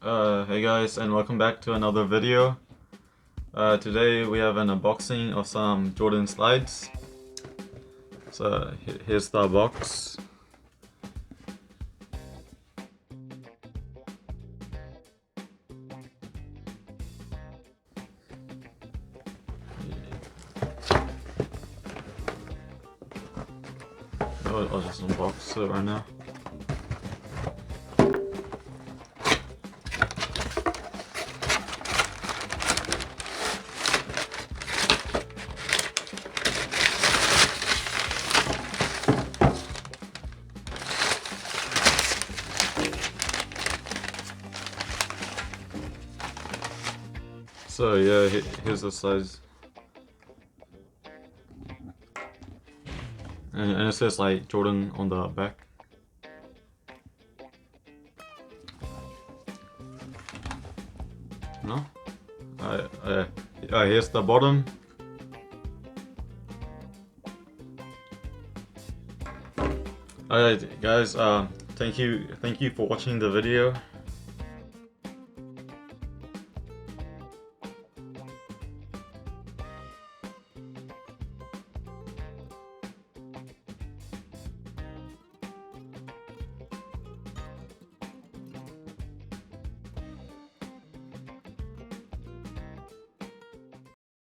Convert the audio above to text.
Hey guys, and welcome back to another video. Today we have an unboxing of some Jordan slides. So here's the box. I'll just unbox it right now. So yeah, here's the slides. And it says like Jordan on the back. No? Here's the bottom. Alright guys, thank you for watching the video.